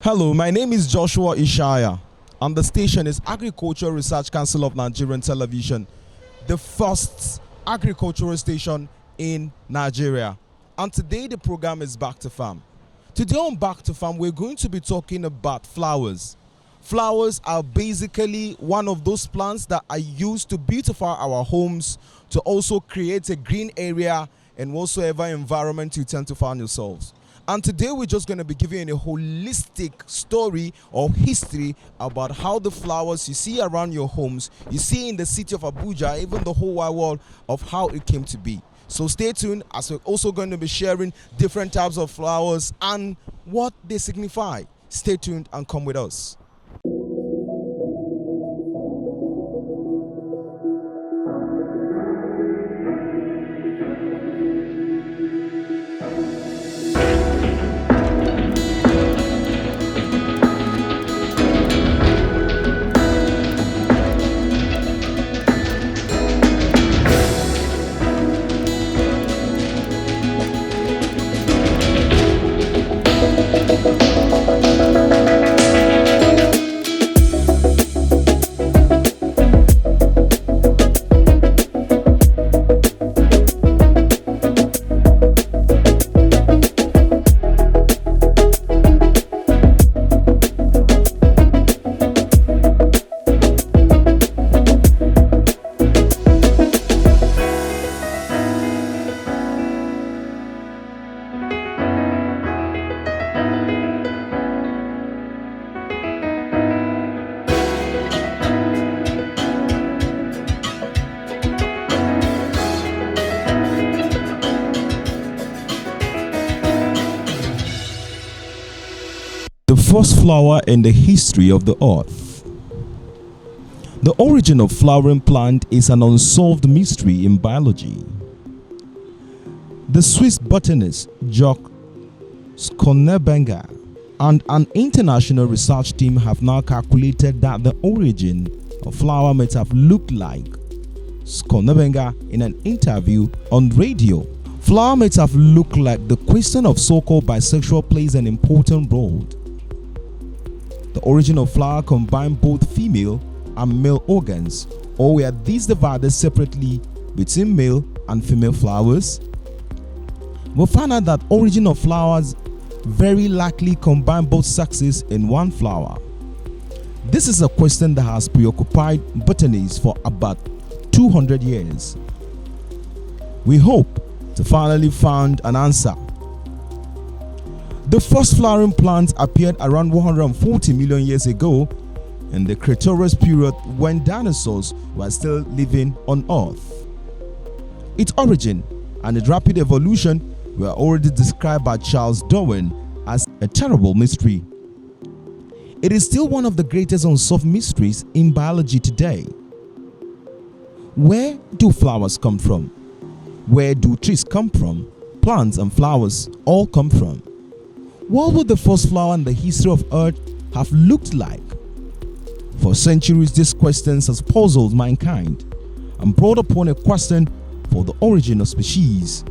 Hello, my name is Joshua Ishaya, and the station is Agricultural Research Council of Nigerian Television, the first agricultural station in Nigeria. And today the program is Back to Farm. Today on Back to Farm, we're going to be talking about flowers. Flowers are basically one of those plants that are used to beautify our homes, to also create a green area in whatsoever environment you tend to find yourselves. And today we're just going to be giving you a holistic story or history about how the flowers you see around your homes, you see in the city of Abuja, even the whole wide world, of how it came to be. So stay tuned, as we're also going to be sharing different types of flowers and what they signify. Stay tuned and come with us. The first flower in the history of the earth. The origin of flowering plant is an unsolved mystery in biology. The Swiss botanist Jacques Schonneberger and an international research team have now calculated that the origin of flower might have looked like Schonneberger in an interview on radio. Flower might have looked like the question of so-called bisexual plays an important role. The origin of flower combined both female and male organs, or were these divided separately between male and female flowers? We found out that origin of flowers very likely combine both sexes in one flower. This is a question that has preoccupied botanists for about 200 years. We hope to finally find an answer. The first flowering plants appeared around 140 million years ago in the Cretaceous period, when dinosaurs were still living on Earth. Its origin and its rapid evolution were already described by Charles Darwin as a terrible mystery. It is still one of the greatest unsolved mysteries in biology today. Where do flowers come from? Where do trees come from? Plants and flowers all come from. What would the first flower in the history of Earth have looked like? For centuries, these questions has puzzled mankind and brought upon a question for the origin of species.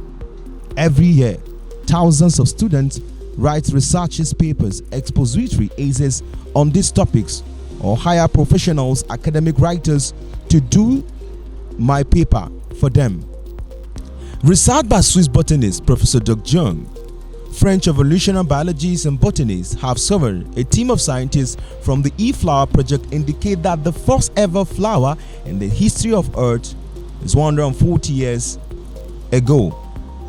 Every year, thousands of students write research papers, expository essays on these topics, or hire professionals, academic writers to do my paper for them. Research by Swiss botanist Professor Dr. Jung, French evolutionary biologists and botanists have surveyed a team of scientists from the E-Flower project indicate that the first ever flower in the history of Earth is 140 years ago,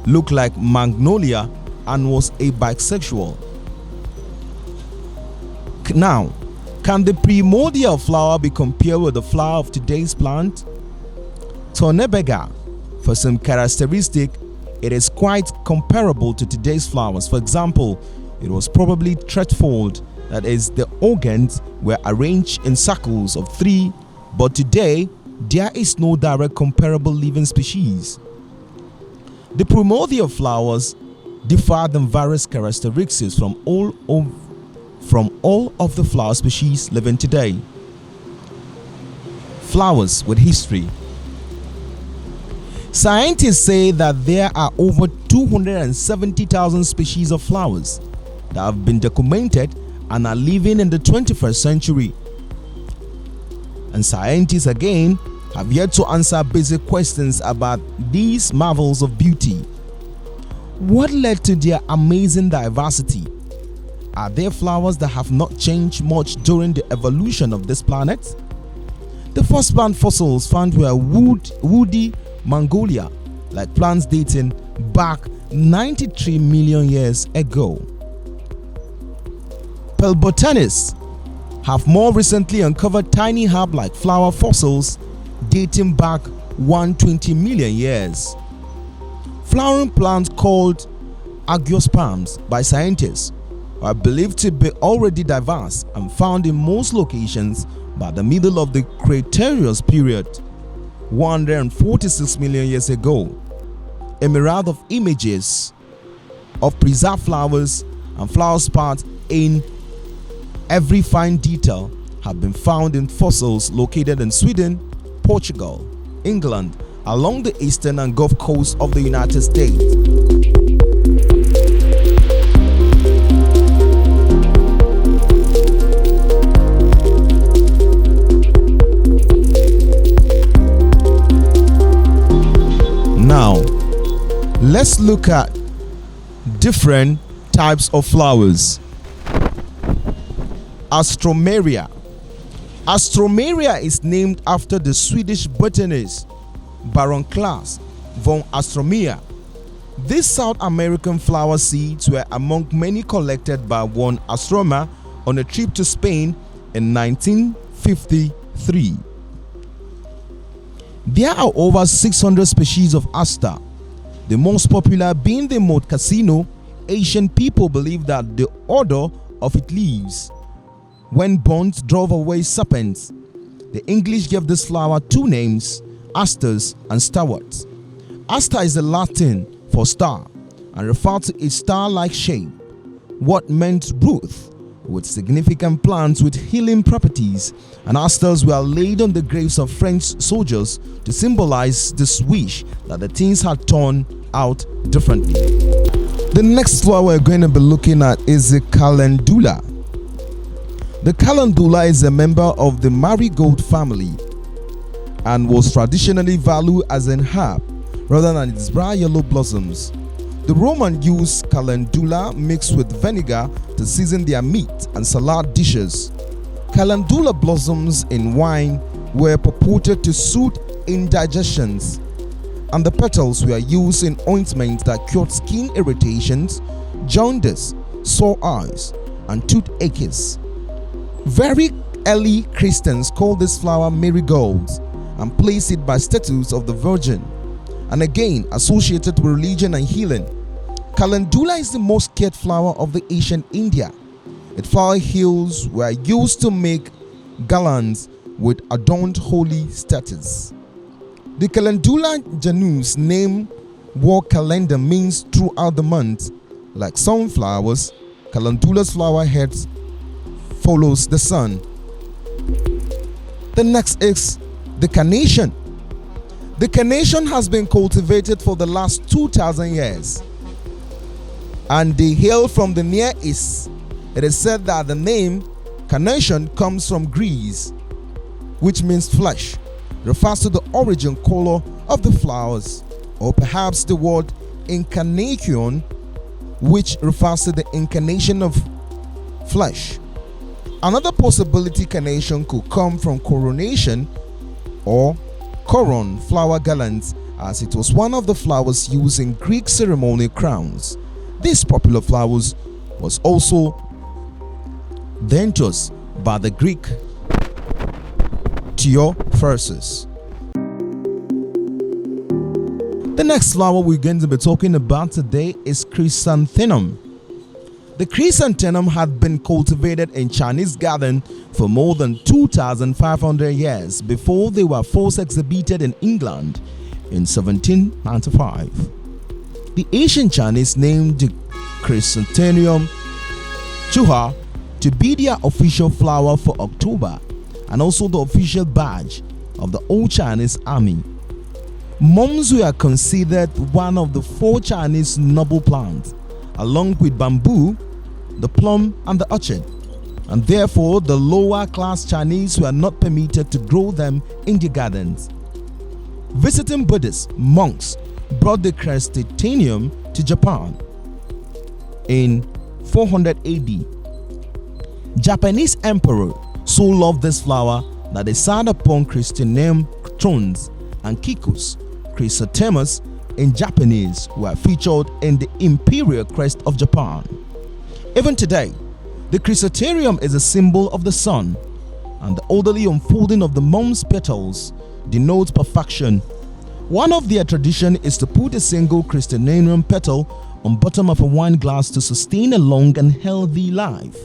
looked like magnolia and was a bisexual. Now, can the primordial flower be compared with the flower of today's plant? Schonneberger, for some characteristic, it is quite comparable to today's flowers. For example, it was probably threefold, that is, the organs were arranged in circles of 3, but today there is no direct comparable living species. The primordial flowers differed in various characteristics from all of the flower species living today. Flowers with history. Scientists say that there are over 270,000 species of flowers that have been documented and are living in the 21st century. And scientists again have yet to answer basic questions about these marvels of beauty. What led to their amazing diversity? Are there flowers that have not changed much during the evolution of this planet? The first plant fossils found were woody Mongolia, like plants dating back 93 million years ago. Paleobotanists have more recently uncovered tiny herb-like flower fossils dating back 120 million years. Flowering plants called angiosperms by scientists are believed to be already diverse and found in most locations by the middle of the Cretaceous period, 146 million years ago. A myriad of images of preserved flowers and flower spots in every fine detail have been found in fossils located in Sweden, Portugal, England, along the eastern and Gulf coast of the United States. Now, let's look at different types of flowers. Astromeria. Astromeria is named after the Swedish botanist Baron Claes von Astromeria. These South American flower seeds were among many collected by one astronomer on a trip to Spain in 1953. There are over 600 species of aster, the most popular being the Motocasino. Ancient people believe that the odor of its leaves, when burnt, drove away serpents. The English gave this flower two names, asters and starworts. Aster is the Latin for star and referred to its star-like shape. What meant Ruth, with significant plants with healing properties, and asters were laid on the graves of French soldiers to symbolize this wish that the things had turned out differently. The next flower we're going to be looking at is the calendula. The calendula is a member of the marigold family and was traditionally valued as an herb rather than its bright yellow blossoms. The Romans used calendula mixed with vinegar to season their meat and salad dishes. Calendula blossoms in wine were purported to soothe indigestions, and the petals were used in ointments that cured skin irritations, jaundice, sore eyes, and toothaches. Very early Christians called this flower marigolds and placed it by statues of the Virgin, and again associated with religion and healing. Calendula is the most cared flower of the ancient India. Its flower hills were used to make garlands with adorned holy statues. The Calendula genus name war calendar means throughout the month. Like sunflowers, calendula's flower head follows the sun. The next is the carnation. The carnation has been cultivated for the last 2,000 years, and they hail from the Near East. It is said that the name carnation comes from Greece, which means flesh, refers to the origin color of the flowers, or perhaps the word incarnation, which refers to the incarnation of flesh. Another possibility, carnation could come from coronation or coron flower garlands, as it was one of the flowers used in Greek ceremonial crowns. This popular flowers was also dentus by the Greek Theophrastus. The next flower we're going to be talking about today is chrysanthemum. The chrysanthemum had been cultivated in Chinese garden for more than 2,500 years before they were first exhibited in England in 1795. The ancient Chinese named the chrysanthemum Chuha to be their official flower for October and also the official badge of the old Chinese army. Mums were considered one of the 4 Chinese noble plants, along with bamboo, the plum, and the orchid. and therefore the lower class Chinese were not permitted to grow them in their gardens. Visiting Buddhist monks brought the chrysanthemum to Japan in 400 AD. Japanese emperor so loved this flower that they sat upon chrysanthemum thrones, and kikos, chrysanthemums in Japanese, were featured in the imperial crest of Japan. Even today, the chrysanthemum is a symbol of the sun, and the orderly unfolding of the moon's petals denotes perfection. One of their tradition is to put a single chrysanthemum petal on bottom of a wine glass to sustain a long and healthy life.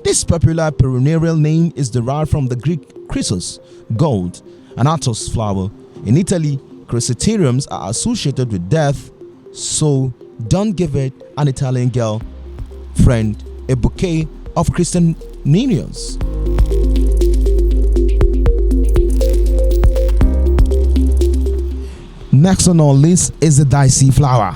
This popular perennial name is derived from the Greek chrysos, gold, and athos, flower. In Italy, chrysanthemums are associated with death, so don't give it an Italian girl friend a bouquet of chrysanthemums. Next on our list is the daisy flower.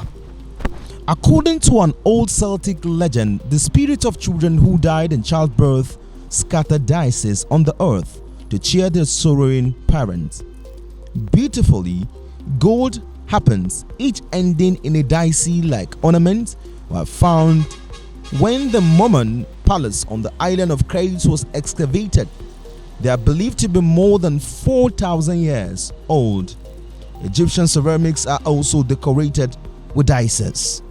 According to an old Celtic legend, the spirits of children who died in childbirth scattered daisies on the earth to cheer their sorrowing parents. Beautifully, gold happens, each ending in a daisy-like ornament, were found when the Mormon palace on the island of Crete was excavated. They are believed to be more than 4,000 years old. Egyptian ceramics are also decorated with daisies.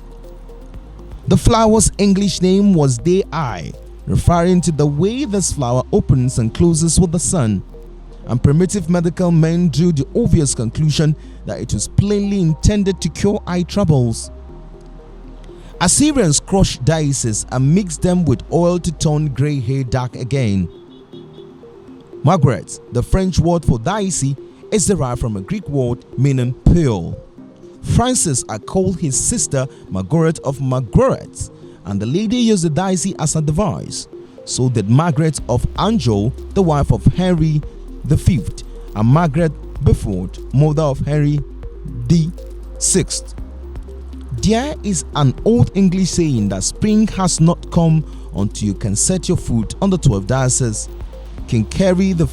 The flower's English name was day-eye, referring to the way this flower opens and closes with the sun, and primitive medical men drew the obvious conclusion that it was plainly intended to cure eye troubles. Assyrians crushed daisies and mixed them with oil to turn grey hair dark again. Margaret, the French word for daisy, is derived from a Greek word meaning pearl. Francis called his sister Margaret of Margaret, and the lady used the daisy as a device. So did Margaret of Anjou, the wife of Henry V, and Margaret Beaufort, mother of Henry VI. There is an old English saying that spring has not come until you can set your foot on the 12 daisies. King carry the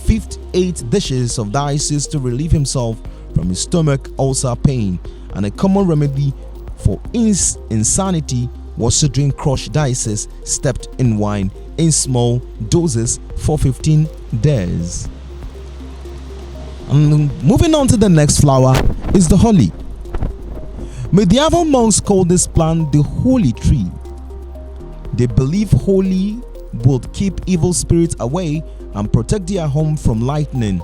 8 dishes of daisies to relieve himself from his stomach ulcer pain, and a common remedy for insanity was to drink crushed daisies steeped in wine in small doses for 15 days. And moving on to the next flower is the holly. Medieval monks called this plant the holy tree. They believe holly would keep evil spirits away and protect their home from lightning.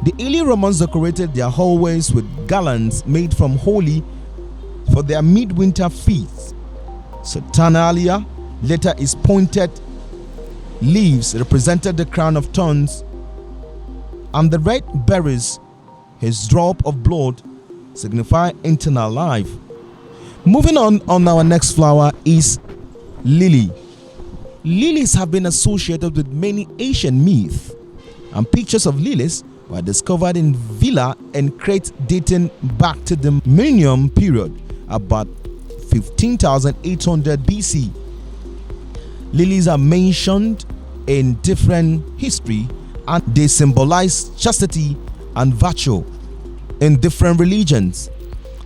The early Romans decorated their hallways with garlands made from holly for their midwinter feasts. Saturnalia, later its pointed leaves represented the crown of thorns, and the red berries, his drop of blood, signify eternal life. Moving on our next flower is lily. Lilies have been associated with many Asian myths, and pictures of lilies were discovered in Villa and Crete dating back to the Millennium period, about 15,800 BC. Lilies are mentioned in different history, and they symbolize chastity and virtue in different religions.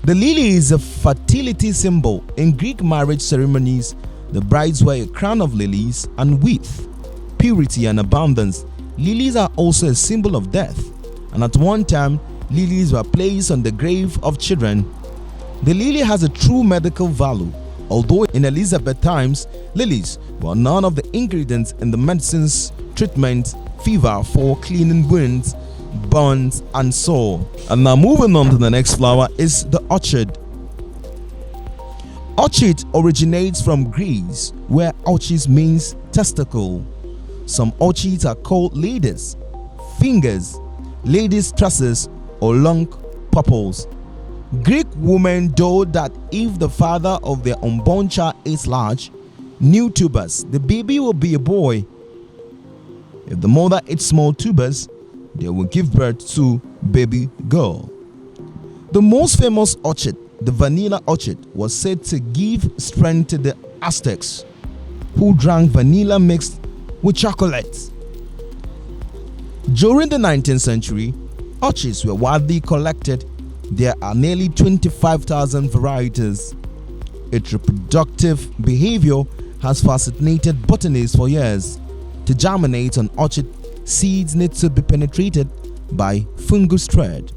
The lily is a fertility symbol. In Greek marriage ceremonies, the brides wear a crown of lilies, and with purity and abundance. Lilies are also a symbol of death, and at one time, lilies were placed on the grave of children. The lily has a true medical value, although in Elizabeth times, lilies were none of the ingredients in the medicine's treatment fever for cleaning wounds, burns, and sore. And now moving on to the next flower is the orchid. Orchid originates from Greece, where orchis means testicle. Some orchids are called ladies' fingers, ladies' tresses, or long purples. Greek women thought that if the father of their unborn child is large, new tubers, the baby will be a boy. If the mother eats small tubers, they will give birth to baby girl. The most famous orchid, the vanilla orchid, was said to give strength to the Aztecs, who drank vanilla mixed with chocolate. During the 19th century, orchids were widely collected. There are nearly 25,000 varieties. Its reproductive behavior has fascinated botanists for years. To germinate an orchid, seeds need to be penetrated by fungus thread.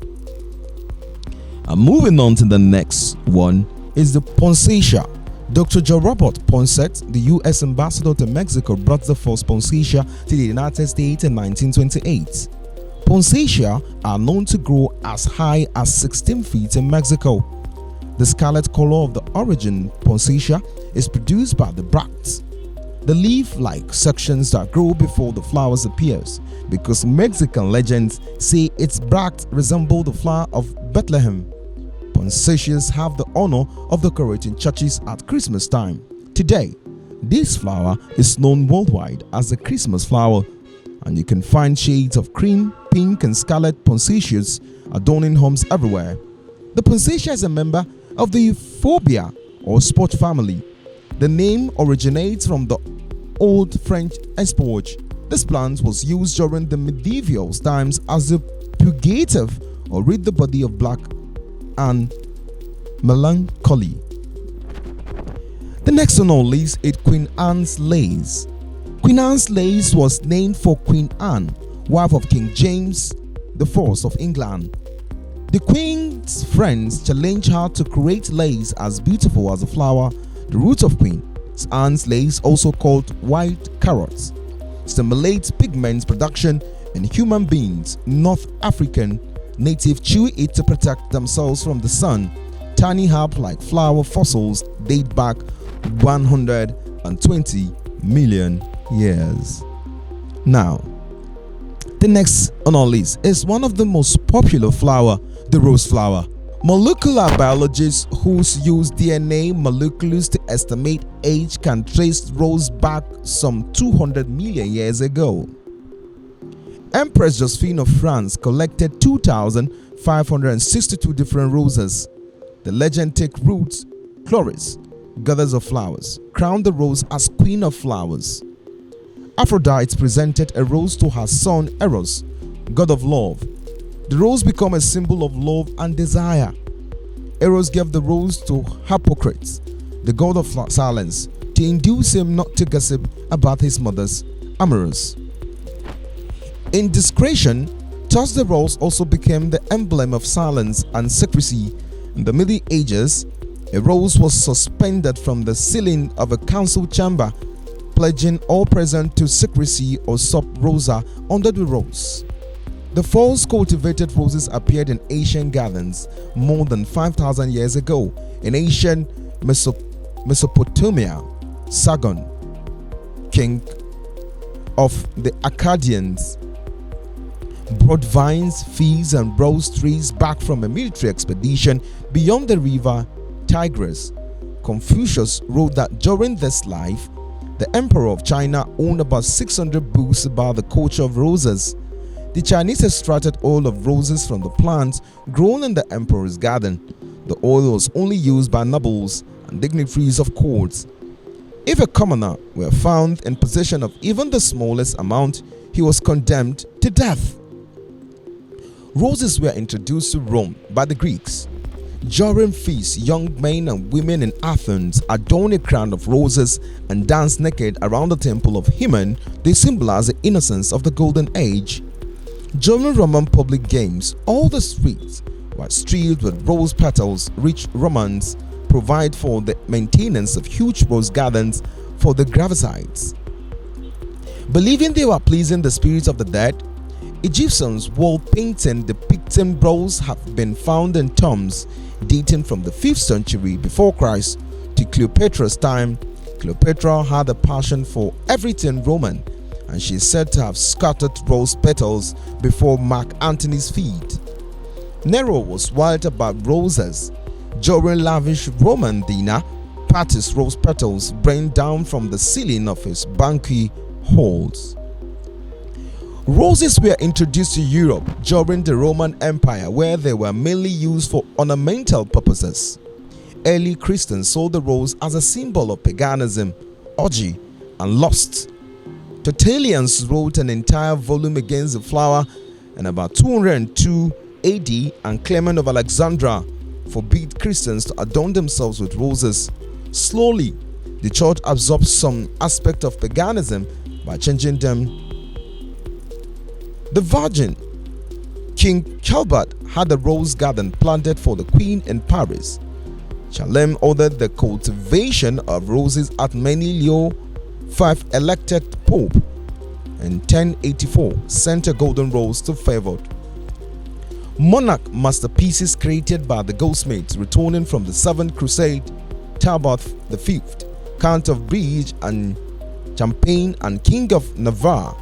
And moving on to the next one is the poinsettia. Dr. Joe Robert Poinsett, the U.S. ambassador to Mexico, brought the first poinsettia to the United States in 1928. Poinsettia are known to grow as high as 16 feet in Mexico. The scarlet color of the origin poinsettia is produced by the bracts, the leaf-like sections that grow before the flowers appears, because Mexican legends say its bracts resemble the flower of Bethlehem. Poinsettias have the honor of decorating churches at Christmas time. Today, this flower is known worldwide as the Christmas flower, and you can find shades of cream, pink, and scarlet poinsettias adorning homes everywhere. The poinsettia is a member of the Euphorbia or sport family. The name originates from the Old French espauge. This plant was used during the medieval times as a purgative or rid the body of black and melancholy. The next on our list is Queen Anne's lace. Queen Anne's lace was named for Queen Anne, wife of King James I of England. The Queen's friends challenged her to create lace as beautiful as a flower. The root of Queen Anne's lace, also called white carrots, stimulates pigment production in human beings. North African natives chew it to protect themselves from the sun. Tiny herb-like flower fossils date back 120 million years. Now, the next on our list is one of the most popular flower, the rose flower. Molecular biologists who use DNA molecules to estimate age can trace rose back some 200 million years ago. Empress Josephine of France collected 2,562 different roses. The legend takes roots. Chloris, goddess of flowers, crowned the rose as queen of flowers. Aphrodite presented a rose to her son Eros, god of love. The rose became a symbol of love and desire. Eros gave the rose to Hippocrates, the god of silence, to induce him not to gossip about his mother's amorous indiscretion. Thus the rose also became the emblem of silence and secrecy. In the Middle Ages, a rose was suspended from the ceiling of a council chamber, pledging all present to secrecy or sub rosa under the rose. The false cultivated roses appeared in Asian gardens more than 5,000 years ago. In ancient Mesopotamia, Sargon, king of the Akkadians, brought vines, figs, and rose trees back from a military expedition beyond the river Tigris. Confucius wrote that during this life, the emperor of China owned about 600 books about the culture of roses. The Chinese extracted oil of roses from the plants grown in the emperor's garden. The oil was only used by nobles and dignitaries of courts. If a commoner were found in possession of even the smallest amount, he was condemned to death. Roses were introduced to Rome by the Greeks. During feasts, young men and women in Athens adorned a crown of roses and danced naked around the temple of Hymen. They symbolize the innocence of the Golden Age. During Roman public games, all the streets were strewn with rose petals. Rich Romans provide for the maintenance of huge rose gardens for the gravesites. Believing they were pleasing the spirits of the dead, Egyptians' wall painting depicting roses have been found in tombs dating from the 5th century before Christ to Cleopatra's time. Cleopatra had a passion for everything Roman, and she is said to have scattered rose petals before Mark Antony's feet. Nero was wild about roses. During lavish Roman dinner parties, rose petals rained down from the ceiling of his banquet halls. Roses were introduced to Europe during the Roman Empire, where they were mainly used for ornamental purposes. Early Christians saw the rose as a symbol of paganism, orgy, and lust. Tertullian wrote an entire volume against the flower in about 202 AD, and Clement of Alexandria forbade Christians to adorn themselves with roses. Slowly, the church absorbed some aspect of paganism by changing them. The Virgin King Colbert had a rose garden planted for the Queen in Paris. Charlemagne ordered the cultivation of roses at many. Leo V, elected Pope in 1084, sent a golden rose to Favot. Monarch masterpieces created by the goldsmiths returning from the Seventh Crusade, Talbot V, Count of Bridge and Champagne and King of Navarre,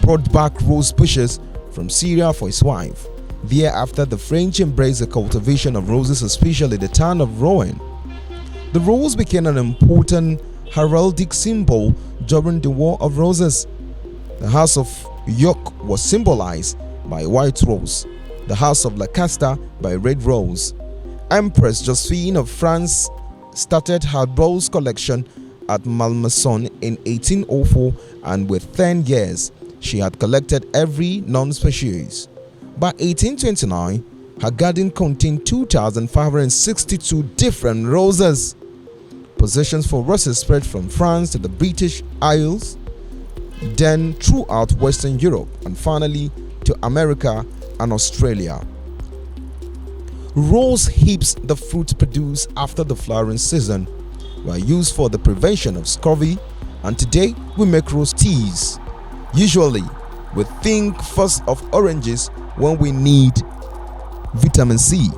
brought back rose bushes from Syria for his wife. Thereafter, the French embraced the cultivation of roses, especially the town of Rouen. The rose became an important heraldic symbol during the War of Roses. The House of York was symbolized by a white rose, the House of Lancaster by a red rose. Empress Josephine of France started her rose collection at Malmaison in 1804, and with 10 years, she had collected every non-species. By 1829, her garden contained 2,562 different roses. Possessions for roses spread from France to the British Isles, then throughout Western Europe, and finally to America and Australia. Rose hips, the fruit produced after the flowering season, were used for the prevention of scurvy, and today we make rose teas. Usually, we think first of oranges when we need vitamin C.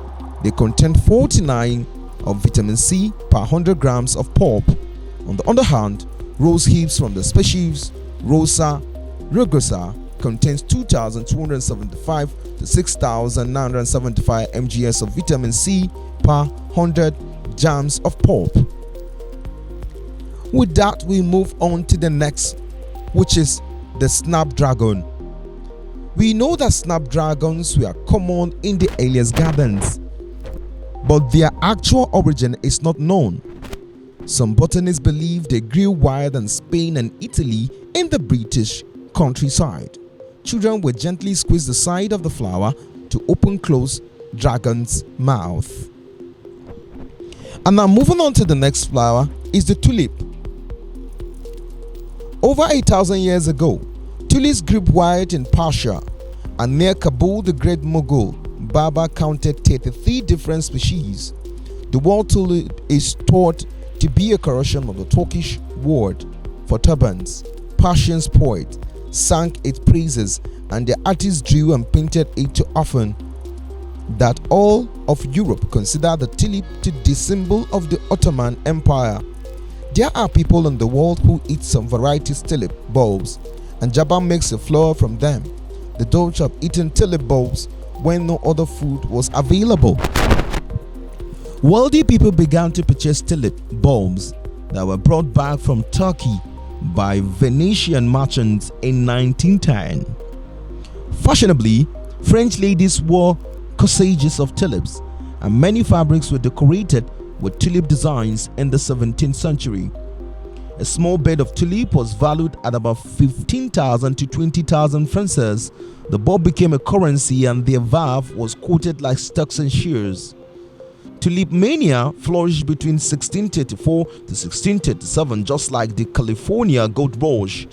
They contain 49 of vitamin C per 100 grams of pulp. On the other hand, rose hips from the species Rosa rugosa contains 2,275 to 6,975 mgs of vitamin C per 100 grams of pulp. With that, we move on to the next, which is the snapdragon. We know that snapdragons were common in the earliest gardens, but their actual origin is not known. Some botanists believe they grew wild in Spain and Italy in the British countryside. Children would gently squeeze the side of the flower to open close dragon's mouth. And now moving on to the next flower is the tulip. Over 8,000 years ago, tulips grew wild in Persia, and near Kabul, the great Mughal Babur counted 33 different species. The word tulip is thought to be a corruption of the Turkish word for turbans. Persian poet sang its praises, and the artists drew and painted it so often that all of Europe considered the tulip to be the symbol of the Ottoman Empire. There are people in the world who eat some varieties tulip bulbs, and Java makes a flour from them. The Dutch have eaten tulip bulbs when no other food was available. Wealthy people began to purchase tulip bulbs that were brought back from Turkey by Venetian merchants in 1910. Fashionably, French ladies wore corsages of tulips, and many fabrics were decorated with tulip designs in the 17th century. A small bed of tulip was valued at about 15,000 to 20,000 francs. The bulb became a currency, and their valve was quoted like stocks and shares. Tulip mania flourished between 1634 to 1637, just like the California gold rush.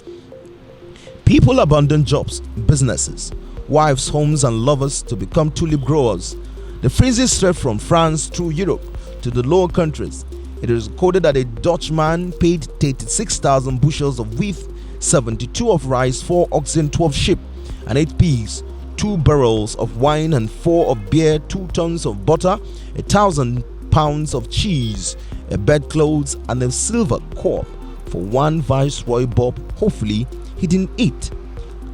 People abandoned jobs, businesses, wives, homes, and lovers to become tulip growers. The frenzy spread from France through Europe to the lower countries. It is recorded that a Dutchman paid 36,000 bushels of wheat, 72 of rice, 4 oxen, 12 sheep, and 8 pigs, 2 barrels of wine and 4 of beer, 2 tons of butter, 1,000 pounds of cheese, a bedclothes, and a silver cup for 1 viceroy bulb. Hopefully, he didn't eat.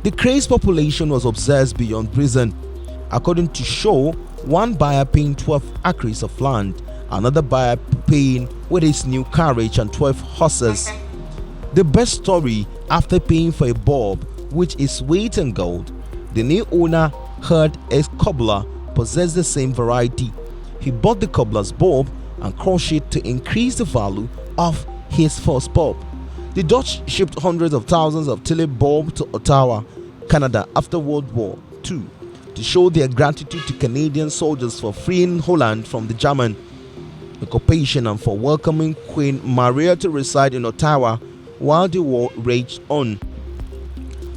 The crazed population was obsessed beyond reason. According to Shaw, one buyer paying 12 acres of land, another buyer paying with his new carriage and 12 horses. The best story, after paying for a bulb which is weight in gold, the new owner heard a cobbler possessed the same variety. He bought the cobbler's bulb and crushed it to increase the value of his first bulb. The Dutch shipped hundreds of thousands of tulip bulbs to Ottawa, Canada after World War II to show their gratitude to Canadian soldiers for freeing Holland from the German occupation and for welcoming Queen Maria to reside in Ottawa while the war raged on.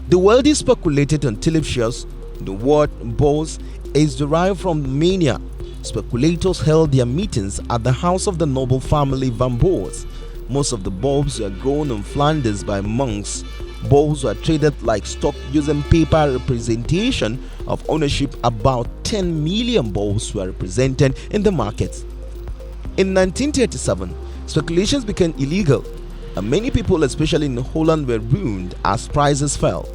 The wealthy speculated on tulip shares. The word bulbs is derived from mania. Speculators held their meetings at the house of the noble family Van Boers. Most of the bulbs were grown in Flanders by monks. Bulbs were traded like stock using paper representation of ownership. About 10 million bulbs were represented in the market. In 1937, speculations became illegal, and many people, especially in Holland, were ruined as prices fell.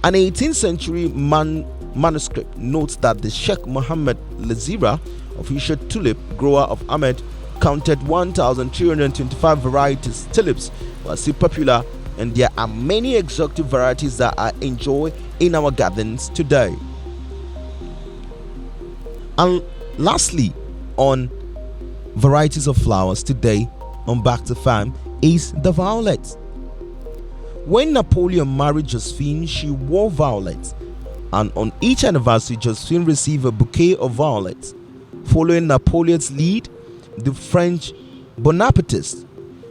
An 18th century manuscript notes that the Sheikh Mohammed Lazira, official tulip grower of Ahmed, counted 1,325 varieties. Tulips were still popular, and there are many exotic varieties that are enjoyed in our gardens today. And lastly, on varieties of flowers today on Back to Farm is the violet. When Napoleon married Josephine, she wore violets, and on each anniversary, Josephine received a bouquet of violets. Following Napoleon's lead, the French Bonapartists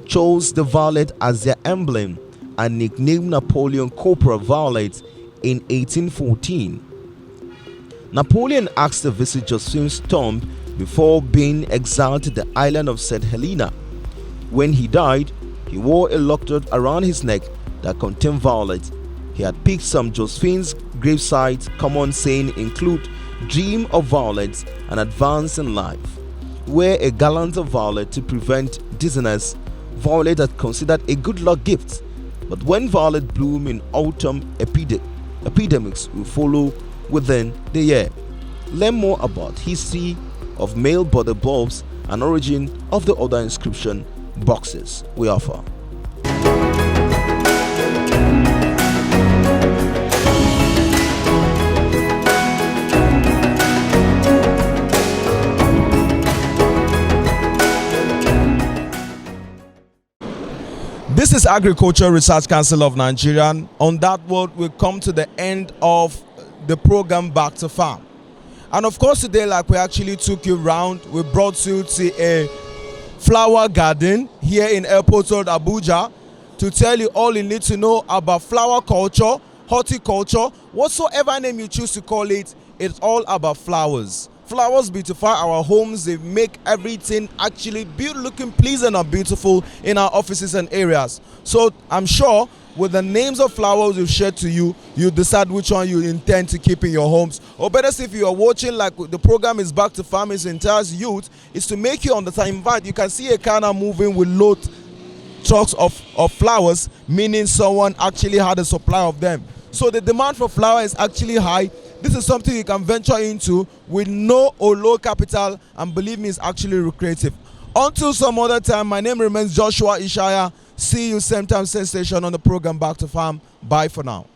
chose the violet as their emblem and nicknamed Napoleon Corporal Violet in 1814. Napoleon asked to visit Josephine's tomb before being exiled to the island of St. Helena. When he died, he wore a locket around his neck that contained violets. He had picked some Josephine's gravesites. Common saying include dream of violets and advance in life. Wear a garland of violet to prevent dizziness. Violet are considered a good luck gift, but when violet bloom in autumn, epidemics will follow within the year. Learn more about history of male border bulbs and origin of the other inscription boxes we offer. This is Agriculture Research Council of Nigeria. On that word, we come to the end of the program Back to Farm. And of course, today, like we actually took you around, we brought you to a flower garden here in Airport Road, Abuja, to tell you all you need to know about flower culture, horticulture, whatsoever name you choose to call it. It's all about flowers. Flowers beautify our homes. They make everything actually looking pleasant and beautiful in our offices and areas. So I'm sure with the names of flowers we've shared to you, you decide which one you intend to keep in your homes. Or better say, if you are watching, like the program is Back to Farm, its entire youth, is to make you understand. In fact, you can see a car now moving with load trucks of flowers, meaning someone actually had a supply of them. So the demand for flower is actually high. This is something you can venture into with no or low capital, and believe me, it's actually lucrative. Until some other time, my name remains Joshua Ishaya. See you same time, same station on the program Back to Farm. Bye for now.